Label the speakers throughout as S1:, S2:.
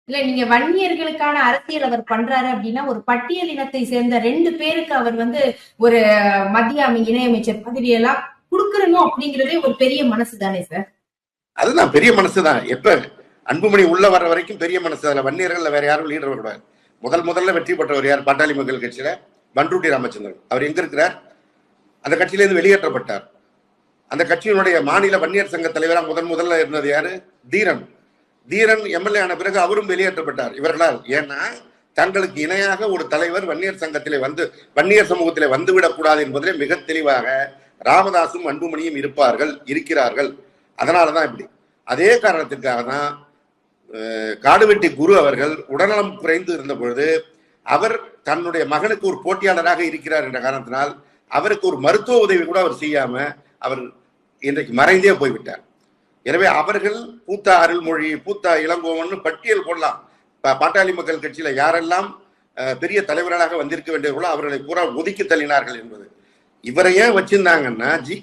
S1: இல்ல நீங்க வன்னியர்களுக்கான அரசியல் அவர் பண்றாரு அப்படின்னா ஒரு பட்டியல் இனத்தை சேர்ந்த 2 பேருக்கு அவர் ஒரு மத்திய இணையமைச்சர் பதவியெல்லாம் குடுக்கணும் அப்படிங்கிறதே ஒரு பெரிய மனசு தானே சார்?
S2: அதுதான் பெரிய மனசுதான். எப்ப அன்புமணி உள்ள வர்ற வரைக்கும் பெரிய மனசு. அதுல வன்னியர்கள் வேற யாரும் லீடர் வரக்கூடாது. முதல்ல வெற்றி பெற்றவர் யார்? பாட்டாளி மக்கள் கட்சியில பண்ருட்டி ராமச்சந்திரன். அவர் எங்க இருக்கிறார்? அந்த கட்சியிலிருந்து வெளியேற்றப்பட்டார். அந்த கட்சியினுடைய மாநில வன்னியர் சங்க தலைவராக முதல்ல இருந்தது யாரு? தீரன் எம்எல்ஏ ஆன பிறகு அவரும் வெளியேற்றப்பட்டார் இவர்களால். ஏன்னா தங்களுக்கு இணையாக ஒரு தலைவர் வன்னியர் சங்கத்திலே வன்னியர் சமூகத்திலே வந்துவிடக் கூடாது என்பதிலே மிக தெளிவாக ராமதாசும் அன்புமணியும் இருக்கிறார்கள். அதனாலதான் இப்படி. அதே காரணத்திற்காக தான் காடுவெட்டி குரு அவர்கள் உடல்நலம் குறைந்து இருந்த பொழுது அவர் தன்னுடைய மகனுக்கு ஒரு போட்டியாளராக இருக்கிறார் என்ற காரணத்தினால் அவருக்கு ஒரு மருத்துவ உதவி கூட அவர் செய்யாம அவர் இன்றைக்கு மறைந்தே போய்விட்டார். எனவே அவர்கள் பூத்தா அருள்மொழி, பூத்தா இளங்கோவன் பட்டியல் போடலாம். பாட்டாளி மக்கள் கட்சியில யாரெல்லாம் பெரிய தலைவர்களாக வந்திருக்க வேண்டியவர்களோ அவர்களை பூரா ஒதுக்கி தள்ளினார்கள் என்பது. இவரை ஏன் வச்சிருந்தாங்கன்னா ஜி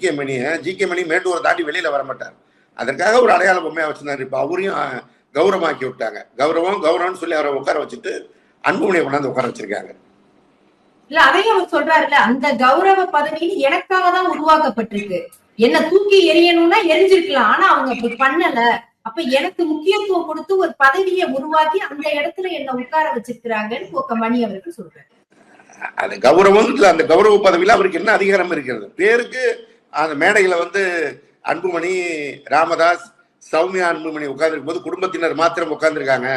S2: கே மணி மேட்டூரை தாண்டி வெளியில வர மாட்டார். அதற்காக ஒரு அடையாள பொம்மையா வச்சிருந்தாரு. இப்ப அவரையும் கௌரவமாக்கி விட்டாங்க. கௌரவம்னு சொல்லி அவரை உட்கார வச்சுட்டு அன்புமணியை கொண்டாந்து உட்கார வச்சிருக்காங்க.
S1: இல்ல அதையும் அவர் சொல்றாருல்ல, அந்த கௌரவ பதவி எனக்காக தான் உருவாக்கப்பட்டிருக்கு, என்ன தூக்கி எரியணும்னா எரிஞ்சிருக்கலாம், ஆனா அவங்க அப்படி பண்ணல, அப்ப எனக்கு முக்கியத்துவம் கொடுத்து ஒரு பதவியை உருவாக்கி அந்த இடத்துல என்ன உட்கார வச்சிருக்கிறாங்கன்னு மணி அவர்கள் சொல்றாரு.
S2: அது கௌரவம் இல்ல. அந்த கௌரவ பதவியில அவருக்கு என்ன அதிகாரம் இருக்கிறது? பேருக்கு அந்த மேடையில அன்புமணி, ராமதாஸ், சௌமியா அன்புமணி உட்கார்ந்துருக்கும் போது குடும்பத்தினர் மாத்திரம் உட்கார்ந்துருக்காங்க,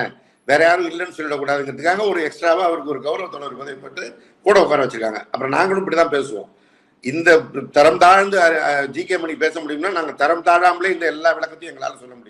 S2: வேற யாரும் இல்லைன்னு சொல்லிடக்கூடாதுங்கிறதுக்காக ஒரு எக்ஸ்ட்ராவா அவருக்கு ஒரு கௌரவத்தோட ஒரு பதவி போட்டு கூட உட்கார வச்சிருக்காங்க. அப்புறம் நாங்களும் இப்படிதான் பேசுவோம். இந்த தரம் தாழ்ந்து ஜி கே மணி பேச முடியும்னா நாங்க தரம் தாழாமலே இந்த எல்லா விளக்கத்தையும் எங்களால சொல்ல முடியும்.